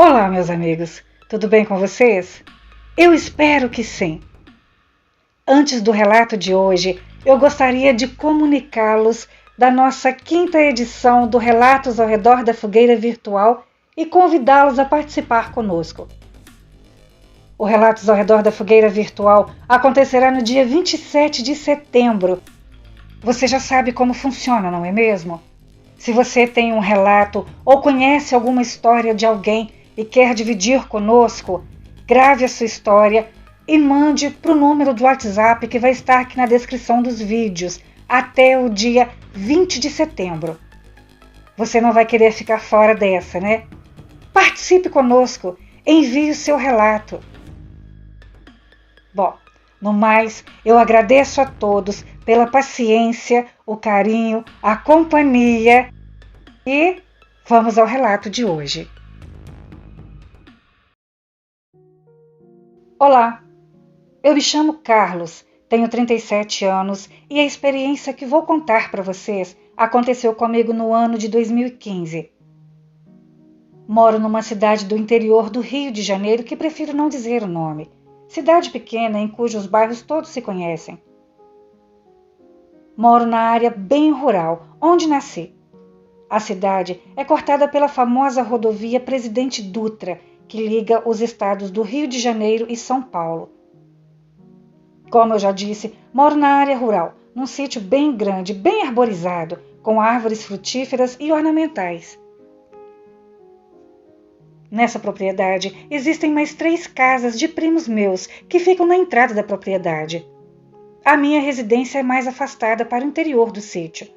Olá, meus amigos, tudo bem com vocês? Eu espero que sim. Antes do relato de hoje, eu gostaria de comunicá-los da nossa 5ª edição do Relatos ao Redor da Fogueira Virtual e convidá-los a participar conosco. O Relatos ao Redor da Fogueira Virtual acontecerá no dia 27 de setembro. Você já sabe como funciona, não é mesmo? Se você tem um relato ou conhece alguma história de alguém e quer dividir conosco, grave a sua história e mande para o número do WhatsApp que vai estar aqui na descrição dos vídeos até o dia 20 de setembro. Você não vai querer ficar fora dessa, né? Participe conosco, envie o seu relato. Bom, no mais, eu agradeço a todos pela paciência, o carinho, a companhia e vamos ao relato de hoje. Olá, eu me chamo Carlos, tenho 37 anos e a experiência que vou contar para vocês aconteceu comigo no ano de 2015. Moro numa cidade do interior do Rio de Janeiro que prefiro não dizer o nome. Cidade pequena em cujos bairros todos se conhecem. Moro na área bem rural, onde nasci. A cidade é cortada pela famosa rodovia Presidente Dutra, que liga os estados do Rio de Janeiro e São Paulo. Como eu já disse, moro na área rural, num sítio bem grande, bem arborizado, com árvores frutíferas e ornamentais. Nessa propriedade existem mais 3 casas de primos meus que ficam na entrada da propriedade. A minha residência é mais afastada para o interior do sítio.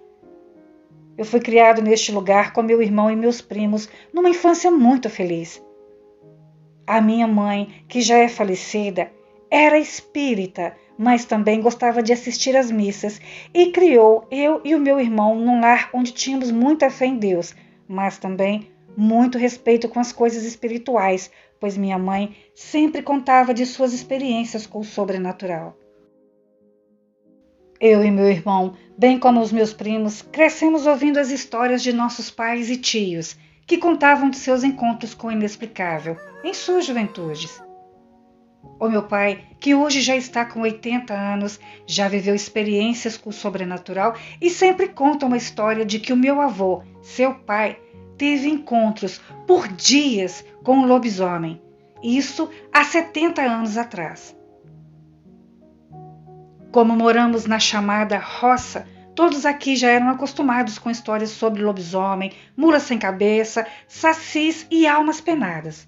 Eu fui criado neste lugar com meu irmão e meus primos numa infância muito feliz. A minha mãe, que já é falecida, era espírita, mas também gostava de assistir às missas e criou eu e o meu irmão num lar onde tínhamos muita fé em Deus, mas também muito respeito com as coisas espirituais, pois minha mãe sempre contava de suas experiências com o sobrenatural. Eu e meu irmão, bem como os meus primos, crescemos ouvindo as histórias de nossos pais e tios, que contavam de seus encontros com o inexplicável em suas juventudes. O meu pai, que hoje já está com 80 anos, já viveu experiências com o sobrenatural e sempre conta uma história de que o meu avô, seu pai, teve encontros por dias com o lobisomem. Isso há 70 anos atrás. Como moramos na chamada roça, todos aqui já eram acostumados com histórias sobre lobisomem, mulas sem cabeça, sacis e almas penadas.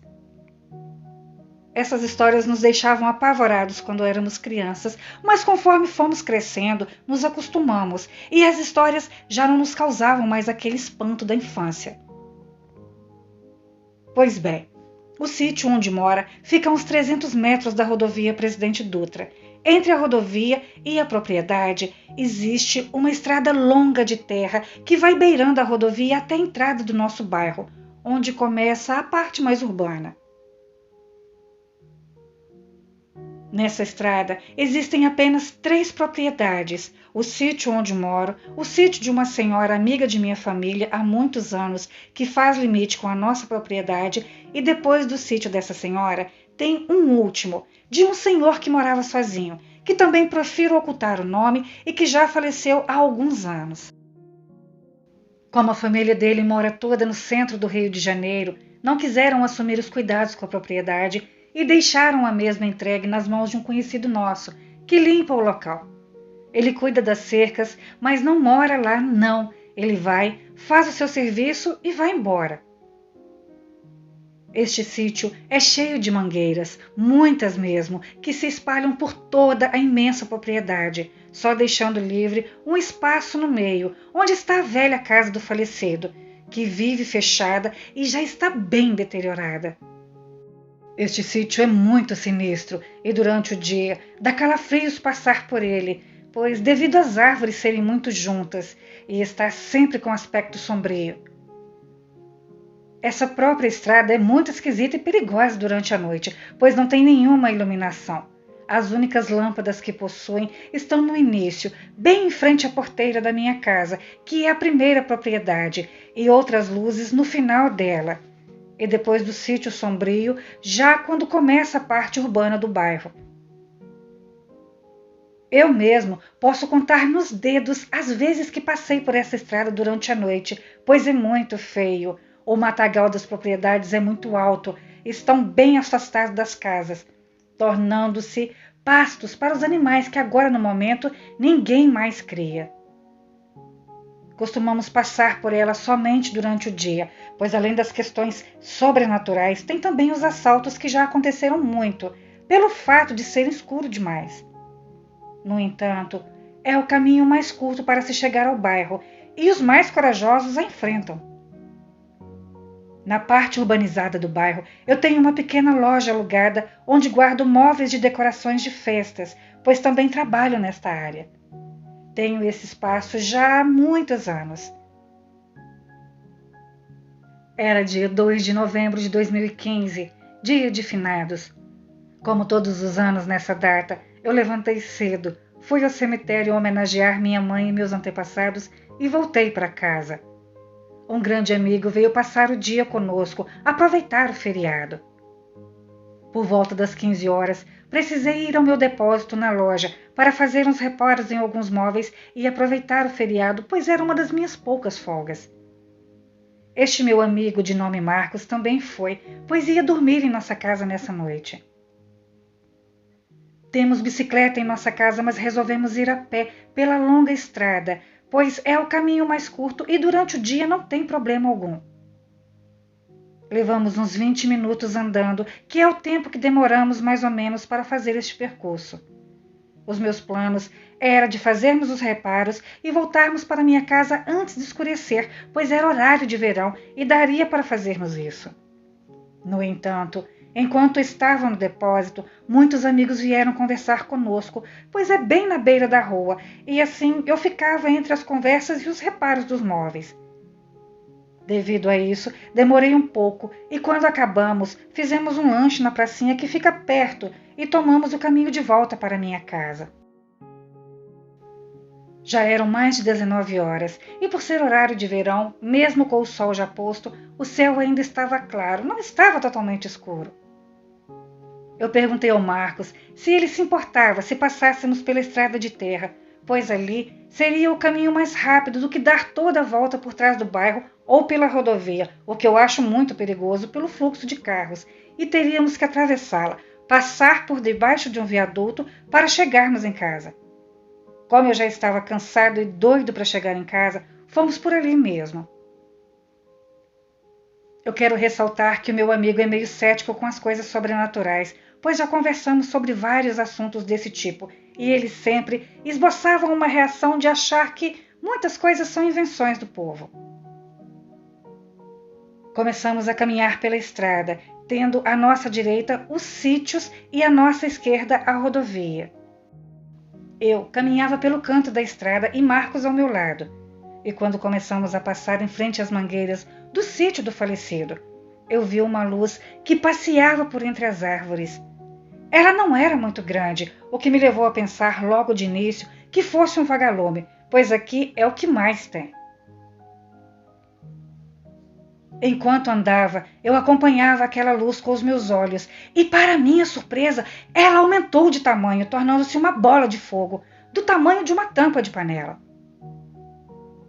Essas histórias nos deixavam apavorados quando éramos crianças, mas conforme fomos crescendo, nos acostumamos e as histórias já não nos causavam mais aquele espanto da infância. Pois bem, o sítio onde mora fica a uns 300 metros da rodovia Presidente Dutra. Entre a rodovia e a propriedade existe uma estrada longa de terra que vai beirando a rodovia até a entrada do nosso bairro, onde começa a parte mais urbana. Nessa estrada existem apenas 3 propriedades: o sítio onde moro, o sítio de uma senhora amiga de minha família há muitos anos que faz limite com a nossa propriedade, e depois do sítio dessa senhora tem um último, de um senhor que morava sozinho, que também prefiro ocultar o nome e que já faleceu há alguns anos. Como a família dele mora toda no centro do Rio de Janeiro, não quiseram assumir os cuidados com a propriedade e deixaram a mesma entregue nas mãos de um conhecido nosso, que limpa o local. Ele cuida das cercas, mas não mora lá, não. Ele vai, faz o seu serviço e vai embora. Este sítio é cheio de mangueiras, muitas mesmo, que se espalham por toda a imensa propriedade, só deixando livre um espaço no meio, onde está a velha casa do falecido, que vive fechada e já está bem deteriorada. Este sítio é muito sinistro e durante o dia dá calafrios passar por ele, pois devido às árvores serem muito juntas e está sempre com aspecto sombrio. Essa própria estrada é muito esquisita e perigosa durante a noite, pois não tem nenhuma iluminação. As únicas lâmpadas que possuem estão no início, bem em frente à porteira da minha casa, que é a primeira propriedade, e outras luzes no final dela. e depois do sítio sombrio, já quando começa a parte urbana do bairro. Eu mesmo posso contar nos dedos as vezes que passei por essa estrada durante a noite, pois é muito feio. O matagal das propriedades é muito alto, estão bem afastados das casas, tornando-se pastos para os animais que agora no momento ninguém mais cria. Costumamos passar por ela somente durante o dia, pois além das questões sobrenaturais, tem também os assaltos que já aconteceram muito, pelo fato de ser escuro demais. No entanto, é o caminho mais curto para se chegar ao bairro, e os mais corajosos a enfrentam. Na parte urbanizada do bairro, eu tenho uma pequena loja alugada onde guardo móveis de decorações de festas, pois também trabalho nesta área. Tenho esse espaço já há muitos anos. Era dia 2 de novembro de 2015, dia de finados. Como todos os anos nessa data, eu levantei cedo, fui ao cemitério homenagear minha mãe e meus antepassados e voltei para casa. Um grande amigo veio passar o dia conosco, aproveitar o feriado. Por volta das 15 horas, precisei ir ao meu depósito na loja para fazer uns reparos em alguns móveis e aproveitar o feriado, pois era uma das minhas poucas folgas. Este meu amigo de nome Marcos também foi, pois ia dormir em nossa casa nessa noite. Temos bicicleta em nossa casa, mas resolvemos ir a pé pela longa estrada, pois é o caminho mais curto e durante o dia não tem problema algum. Levamos uns 20 minutos andando, que é o tempo que demoramos mais ou menos para fazer este percurso. Os meus planos era de fazermos os reparos e voltarmos para minha casa antes de escurecer, pois era horário de verão e daria para fazermos isso. No entanto, enquanto estava no depósito, muitos amigos vieram conversar conosco, pois é bem na beira da rua, e assim eu ficava entre as conversas e os reparos dos móveis. Devido a isso, demorei um pouco e quando acabamos, fizemos um lanche na pracinha que fica perto e tomamos o caminho de volta para minha casa. Já eram mais de 19 horas e por ser horário de verão, mesmo com o sol já posto, o céu ainda estava claro, não estava totalmente escuro. Eu perguntei ao Marcos se ele se importava se passássemos pela estrada de terra, pois ali seria o caminho mais rápido do que dar toda a volta por trás do bairro ou pela rodovia, o que eu acho muito perigoso pelo fluxo de carros, e teríamos que atravessá-la, passar por debaixo de um viaduto para chegarmos em casa. Como eu já estava cansado e doido para chegar em casa, fomos por ali mesmo. Eu quero ressaltar que o meu amigo é meio cético com as coisas sobrenaturais, pois já conversamos sobre vários assuntos desse tipo, e ele sempre esboçava uma reação de achar que muitas coisas são invenções do povo. Começamos a caminhar pela estrada, tendo à nossa direita os sítios e à nossa esquerda a rodovia. Eu caminhava pelo canto da estrada e Marcos ao meu lado. E quando começamos a passar em frente às mangueiras do sítio do falecido, eu vi uma luz que passeava por entre as árvores. Ela não era muito grande, o que me levou a pensar logo de início que fosse um vagalume, pois aqui é o que mais tem. Enquanto andava, eu acompanhava aquela luz com os meus olhos e, para minha surpresa, ela aumentou de tamanho, tornando-se uma bola de fogo, do tamanho de uma tampa de panela.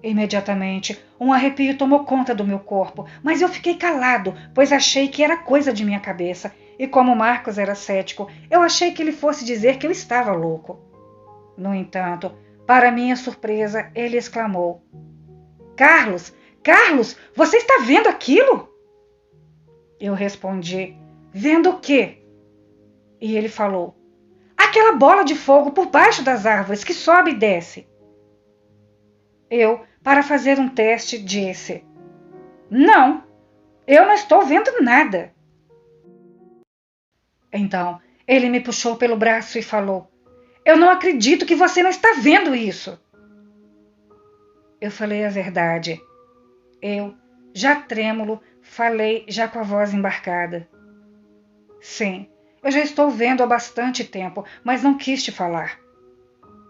Imediatamente, um arrepio tomou conta do meu corpo, mas eu fiquei calado, pois achei que era coisa de minha cabeça, e como Marcos era cético, eu achei que ele fosse dizer que eu estava louco. No entanto, para minha surpresa, ele exclamou: Carlos! Carlos, você está vendo aquilo? Eu respondi: vendo o quê? E ele falou: aquela bola de fogo por baixo das árvores que sobe e desce. Eu, para fazer um teste, disse: não, eu não estou vendo nada. Então, ele me puxou pelo braço e falou: eu não acredito que você não está vendo isso. Eu falei a verdade. Eu, já trêmulo, falei já com a voz embarcada. Sim, eu já estou vendo há bastante tempo, mas não quis te falar.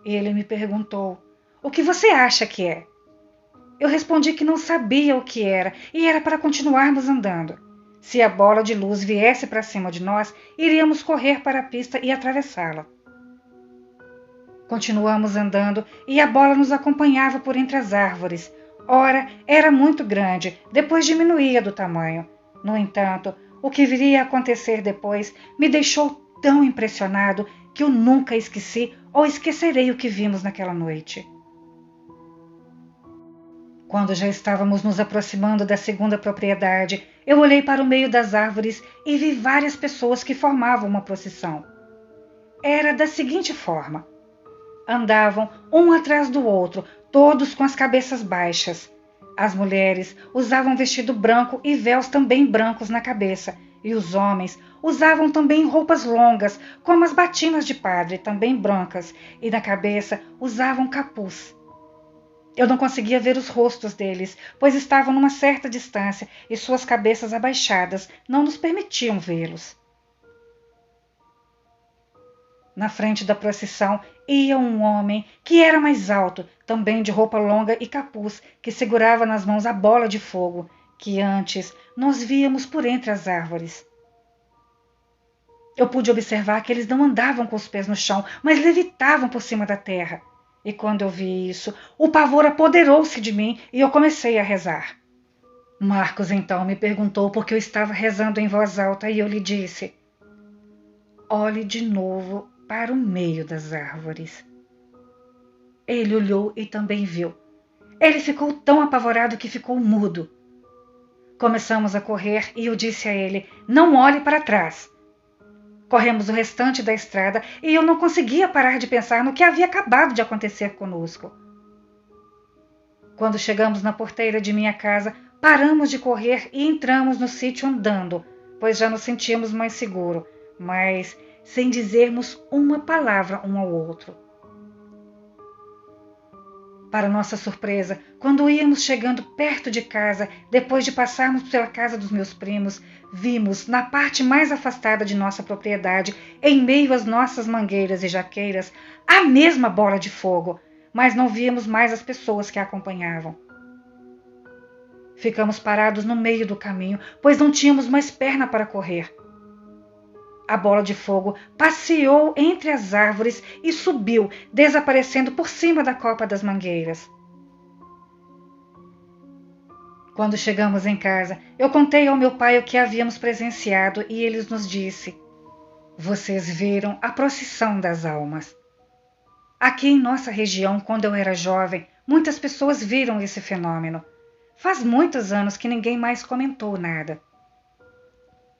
Ele me perguntou: o que você acha que é? Eu respondi que não sabia o que era e era para continuarmos andando. Se a bola de luz viesse para cima de nós, iríamos correr para a pista e atravessá-la. Continuamos andando e a bola nos acompanhava por entre as árvores. Ora, era muito grande, depois diminuía do tamanho. No entanto, o que viria a acontecer depois me deixou tão impressionado que eu nunca esqueci ou esquecerei o que vimos naquela noite. Quando já estávamos nos aproximando da segunda propriedade, eu olhei para o meio das árvores e vi várias pessoas que formavam uma procissão. Era da seguinte forma: andavam um atrás do outro, todos com as cabeças baixas. As mulheres usavam vestido branco e véus também brancos na cabeça, e os homens usavam também roupas longas, como as batinas de padre, também brancas, e na cabeça usavam capuz. Eu não conseguia ver os rostos deles, pois estavam numa certa distância e suas cabeças abaixadas não nos permitiam vê-los. Na frente da procissão ia um homem que era mais alto, também de roupa longa e capuz, que segurava nas mãos a bola de fogo, que antes nós víamos por entre as árvores. Eu pude observar que eles não andavam com os pés no chão, mas levitavam por cima da terra. E quando eu vi isso, o pavor apoderou-se de mim e eu comecei a rezar. Marcos então me perguntou por que eu estava rezando em voz alta e eu lhe disse: olhe de novo para o meio das árvores. Ele olhou e também viu. Ele ficou tão apavorado que ficou mudo. Começamos a correr e eu disse a ele: não olhe para trás. Corremos o restante da estrada e eu não conseguia parar de pensar no que havia acabado de acontecer conosco. Quando chegamos na porteira de minha casa, paramos de correr e entramos no sítio andando, pois já nos sentíamos mais seguros, mas sem dizermos uma palavra um ao outro. Para nossa surpresa, quando íamos chegando perto de casa, depois de passarmos pela casa dos meus primos, vimos, na parte mais afastada de nossa propriedade, em meio às nossas mangueiras e jaqueiras, a mesma bola de fogo, mas não víamos mais as pessoas que a acompanhavam. Ficamos parados no meio do caminho, pois não tínhamos mais perna para correr. A bola de fogo passeou entre as árvores e subiu, desaparecendo por cima da copa das mangueiras. Quando chegamos em casa, eu contei ao meu pai o que havíamos presenciado e ele nos disse: vocês viram a procissão das almas. Aqui em nossa região, quando eu era jovem, muitas pessoas viram esse fenômeno. Faz muitos anos que ninguém mais comentou nada.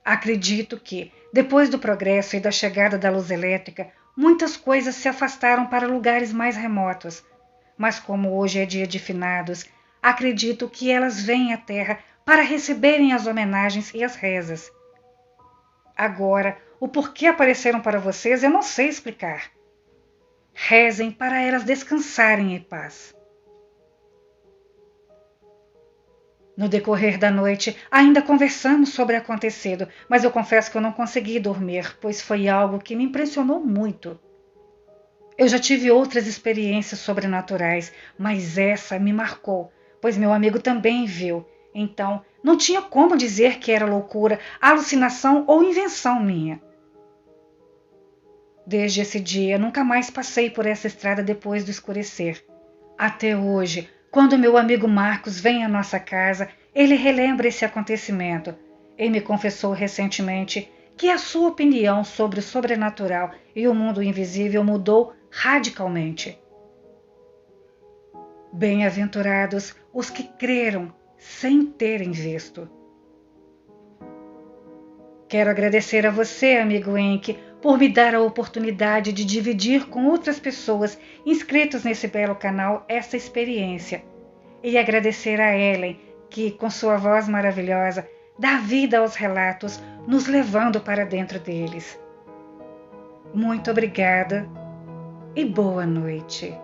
Acredito que, depois do progresso e da chegada da luz elétrica, muitas coisas se afastaram para lugares mais remotos. Mas como hoje é dia de finados, acredito que elas vêm à Terra para receberem as homenagens e as rezas. Agora, o porquê apareceram para vocês eu não sei explicar. Rezem para elas descansarem em paz. No decorrer da noite, ainda conversamos sobre o acontecido, mas eu confesso que eu não consegui dormir, pois foi algo que me impressionou muito. Eu já tive outras experiências sobrenaturais, mas essa me marcou, pois meu amigo também viu. Então, não tinha como dizer que era loucura, alucinação ou invenção minha. Desde esse dia, nunca mais passei por essa estrada depois do escurecer. Até hoje, quando meu amigo Marcos vem à nossa casa, ele relembra esse acontecimento e me confessou recentemente que a sua opinião sobre o sobrenatural e o mundo invisível mudou radicalmente. Bem-aventurados os que creram sem terem visto. Quero agradecer a você, amigo Henk, por me dar a oportunidade de dividir com outras pessoas inscritas nesse belo canal essa experiência. E agradecer a Ellen, que, com sua voz maravilhosa, dá vida aos relatos, nos levando para dentro deles. Muito obrigada e boa noite.